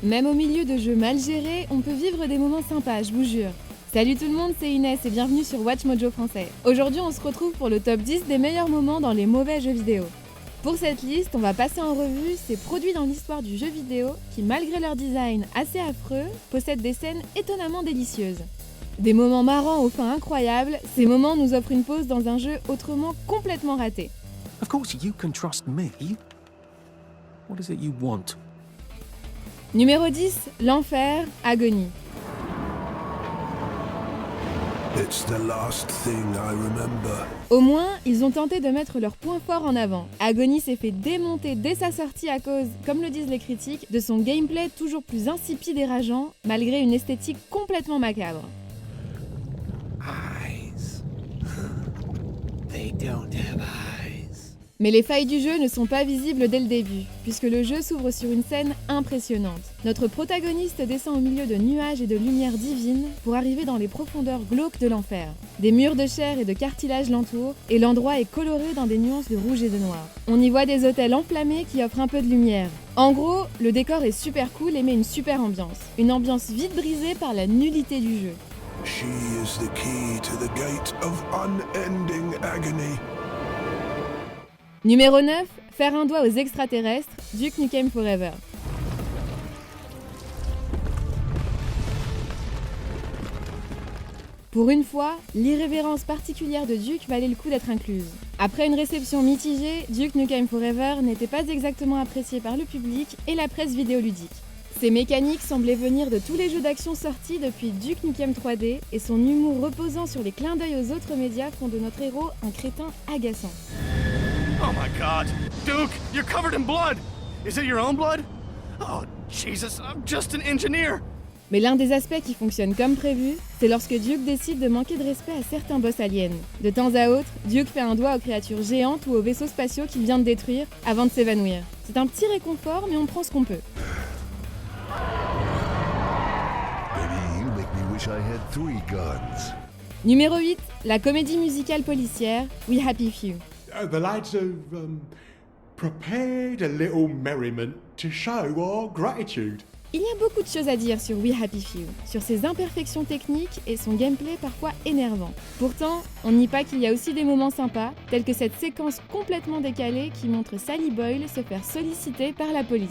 Même au milieu de jeux mal gérés, on peut vivre des moments sympas, je vous jure. Salut tout le monde, c'est Inès et bienvenue sur Watch Mojo Français. Aujourd'hui, on se retrouve pour le top 10 des meilleurs moments dans les mauvais jeux vidéo. Pour cette liste, on va passer en revue ces produits dans l'histoire du jeu vidéo qui, malgré leur design assez affreux, possèdent des scènes étonnamment délicieuses. Des moments marrants aux fins incroyables, ces moments nous offrent une pause dans un jeu autrement complètement raté. Of course you can trust me. What is it you want? Numéro 10, l'enfer, Agony. It's the last thing I remember. Au moins, ils ont tenté de mettre leur point fort en avant. Agony s'est fait démonter dès sa sortie à cause, comme le disent les critiques, de son gameplay toujours plus insipide et rageant, malgré une esthétique complètement macabre. Eyes. They don't have eyes. Mais les failles du jeu ne sont pas visibles dès le début, puisque le jeu s'ouvre sur une scène impressionnante. Notre protagoniste descend au milieu de nuages et de lumière divine pour arriver dans les profondeurs glauques de l'enfer. Des murs de chair et de cartilage l'entourent, et l'endroit est coloré dans des nuances de rouge et de noir. On y voit des hôtels enflammés qui offrent un peu de lumière. En gros, le décor est super cool et met une super ambiance. Une ambiance vite brisée par la nullité du jeu. She is the key to the gate of unending agony. Numéro 9, faire un doigt aux extraterrestres, Duke Nukem Forever. Pour une fois, l'irrévérence particulière de Duke valait le coup d'être incluse. Après une réception mitigée, Duke Nukem Forever n'était pas exactement apprécié par le public et la presse vidéoludique. Ses mécaniques semblaient venir de tous les jeux d'action sortis depuis Duke Nukem 3D et son humour reposant sur les clins d'œil aux autres médias font de notre héros un crétin agaçant. Oh my god! Duke, you're covered in blood! Is it your own blood? Oh, Jesus, I'm just an engineer! Mais l'un des aspects qui fonctionne comme prévu, c'est lorsque Duke décide de manquer de respect à certains boss aliens. De temps à autre, Duke fait un doigt aux créatures géantes ou aux vaisseaux spatiaux qu'il vient de détruire avant de s'évanouir. C'est un petit réconfort, mais on prend ce qu'on peut. Baby, you make me wish I had 3 guns. Numéro 8, la comédie musicale policière We Happy Few. The lads have prepared a little merriment to show our gratitude. Il y a beaucoup de choses à dire sur We Happy Few, sur ses imperfections techniques et son gameplay parfois énervant. Pourtant, on nie pas qu'il y a aussi des moments sympas, tels que cette séquence complètement décalée qui montre Sally Boyle se faire solliciter par la police.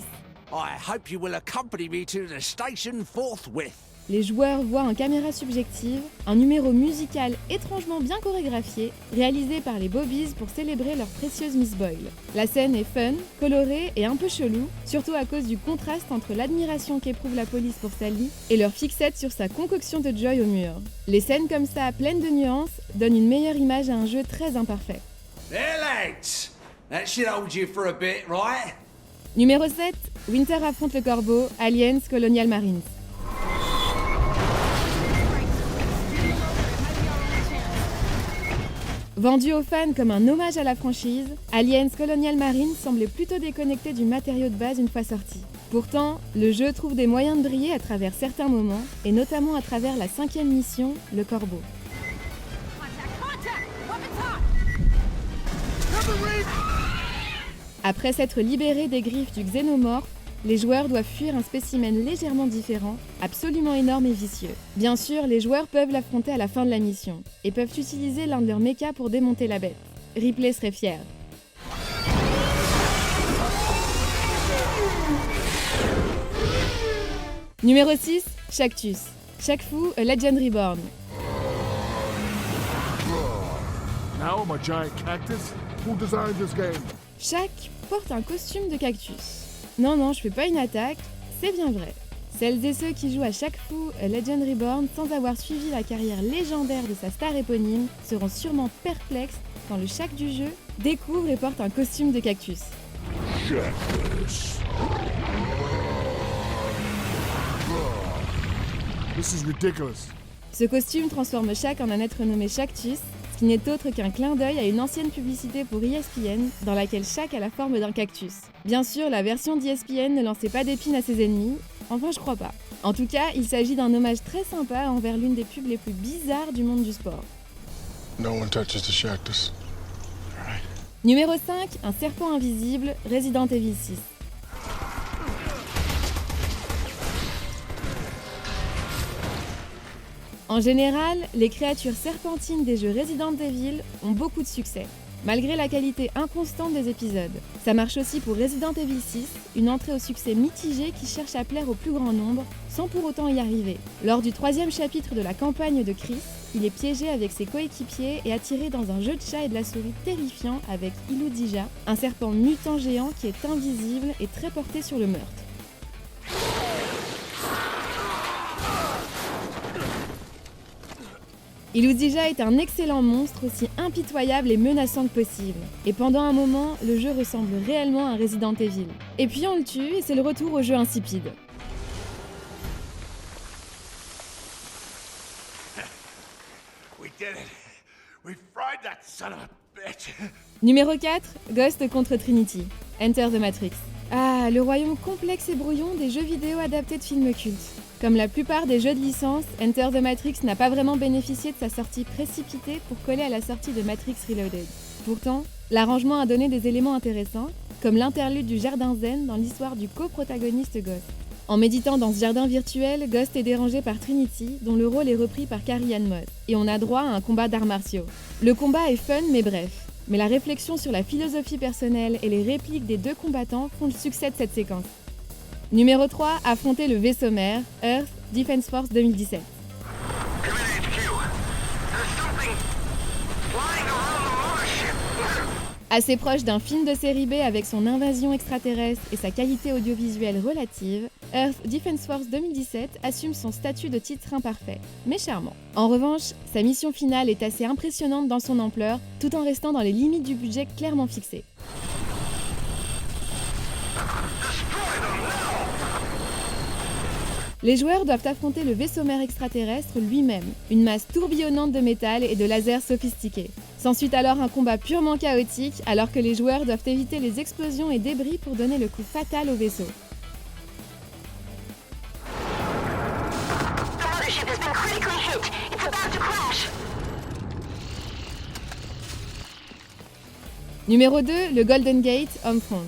I hope you will accompany me to the station forthwith. Les joueurs voient en caméra subjective un numéro musical étrangement bien chorégraphié, réalisé par les Bobbies pour célébrer leur précieuse Miss Boyle. La scène est fun, colorée et un peu chelou, surtout à cause du contraste entre l'admiration qu'éprouve la police pour Sally et leur fixette sur sa concoction de Joy au mur. Les scènes comme ça, pleines de nuances, donnent une meilleure image à un jeu très imparfait. There, lads. That should hold you for a bit, right? Numéro 7, Winter affronte le corbeau, Aliens Colonial Marines. Vendu aux fans comme un hommage à la franchise, Aliens Colonial Marines semblait plutôt déconnecté du matériau de base une fois sorti. Pourtant, le jeu trouve des moyens de briller à travers certains moments, et notamment à travers la 5e mission, le Corbeau. Après s'être libérés des griffes du xénomorphe, les joueurs doivent fuir un spécimen légèrement différent, absolument énorme et vicieux. Bien sûr, les joueurs peuvent l'affronter à la fin de la mission, et peuvent utiliser l'un de leurs mechas pour démonter la bête. Ripley serait fier. Numéro 6, Cactus. Shaq-Fu, A Legend Reborn. Now I'm a giant cactus? Who designed this game? Shaq porte un costume de cactus. Non, je fais pas une attaque, c'est bien vrai. Celles et ceux qui jouent à Shaq-Fu, A Legend Reborn sans avoir suivi la carrière légendaire de sa star éponyme seront sûrement perplexes quand le Shaq du jeu découvre et porte un costume de cactus. Cactus. This is ridiculous. Ce costume transforme Shaq en un être nommé Shaqtus, ce qui n'est autre qu'un clin d'œil à une ancienne publicité pour ESPN dans laquelle Shaq a la forme d'un cactus. Bien sûr, la version d'ESPN ne lançait pas d'épines à ses ennemis, enfin je crois pas. En tout cas, il s'agit d'un hommage très sympa envers l'une des pubs les plus bizarres du monde du sport. No one touches the cactus. Numéro 5, un serpent invisible, Resident Evil 6. En général, les créatures serpentines des jeux Resident Evil ont beaucoup de succès, malgré la qualité inconstante des épisodes. Ça marche aussi pour Resident Evil 6, une entrée au succès mitigé qui cherche à plaire au plus grand nombre, sans pour autant y arriver. Lors du 3e chapitre de la campagne de Chris, il est piégé avec ses coéquipiers et attiré dans un jeu de chat et de la souris terrifiant avec Iludija, un serpent mutant géant qui est invisible et très porté sur le meurtre. Iludija est un excellent monstre aussi impitoyable et menaçant que possible. Et pendant un moment, le jeu ressemble réellement à un Resident Evil. Et puis on le tue et c'est le retour au jeu insipide. We did it. We fried that son of a bitch. Numéro 4, Ghost contre Trinity. Enter the Matrix. Ah, le royaume complexe et brouillon des jeux vidéo adaptés de films cultes. Comme la plupart des jeux de licence, Enter the Matrix n'a pas vraiment bénéficié de sa sortie précipitée pour coller à la sortie de Matrix Reloaded. Pourtant, l'arrangement a donné des éléments intéressants, comme l'interlude du jardin zen dans l'histoire du coprotagoniste Ghost. En méditant dans ce jardin virtuel, Ghost est dérangé par Trinity, dont le rôle est repris par Carrie-Anne Moss, et on a droit à un combat d'arts martiaux. Le combat est fun mais bref, mais la réflexion sur la philosophie personnelle et les répliques des deux combattants font le succès de cette séquence. Numéro 3, affronter le vaisseau mère, Earth Defense Force 2017. Assez proche d'un film de série B avec son invasion extraterrestre et sa qualité audiovisuelle relative, Earth Defense Force 2017 assume son statut de titre imparfait, mais charmant. En revanche, sa mission finale est assez impressionnante dans son ampleur, tout en restant dans les limites du budget clairement fixé. Les joueurs doivent affronter le vaisseau mère extraterrestre lui-même, une masse tourbillonnante de métal et de lasers sophistiqués. S'ensuit alors un combat purement chaotique, alors que les joueurs doivent éviter les explosions et débris pour donner le coup fatal au vaisseau. Numéro 2, le Golden Gate Homefront.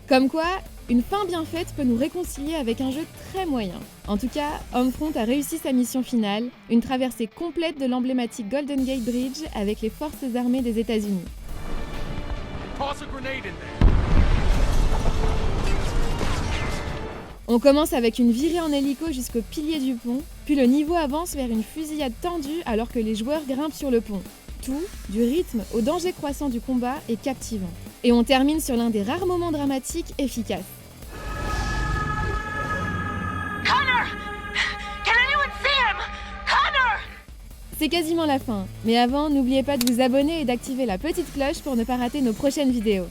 Comme quoi, une fin bien faite peut nous réconcilier avec un jeu très moyen. En tout cas, Homefront a réussi sa mission finale, une traversée complète de l'emblématique Golden Gate Bridge avec les forces armées des États-Unis. On commence avec une virée en hélico jusqu'au pilier du pont, puis le niveau avance vers une fusillade tendue alors que les joueurs grimpent sur le pont. Tout, du rythme au danger croissant du combat, est captivant. Et on termine sur l'un des rares moments dramatiques efficaces. Connor! Can anyone see him? Connor! C'est quasiment la fin, mais avant, n'oubliez pas de vous abonner et d'activer la petite cloche pour ne pas rater nos prochaines vidéos.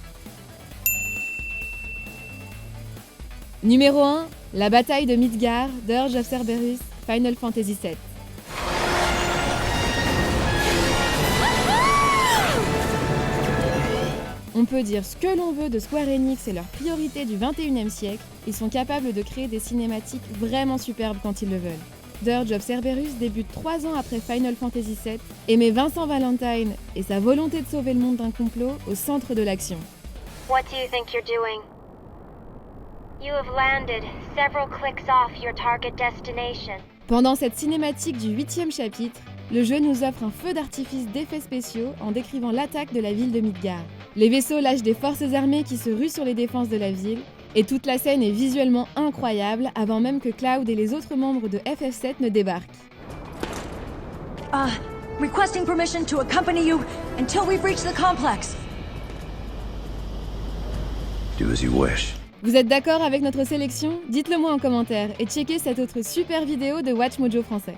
Numéro 1, la bataille de Midgar, Dirge of Cerberus, Final Fantasy VII. On peut dire ce que l'on veut de Square Enix et leurs priorités du 21e siècle, ils sont capables de créer des cinématiques vraiment superbes quand ils le veulent. Dirge of Cerberus débute 3 ans après Final Fantasy VII et met Vincent Valentine et sa volonté de sauver le monde d'un complot au centre de l'action. What do you think you're doing? You have landed several clicks off your target destination. Pendant cette cinématique du 8e chapitre, le jeu nous offre un feu d'artifice d'effets spéciaux en décrivant l'attaque de la ville de Midgar. Les vaisseaux lâchent des forces armées qui se ruent sur les défenses de la ville, et toute la scène est visuellement incroyable avant même que Cloud et les autres membres de FF7 ne débarquent. Requesting permission to accompany you until we've reached the complex. Do as you wish. Vous êtes d'accord avec notre sélection? Dites-le moi en commentaire et checkez cette autre super vidéo de Watch Mojo français.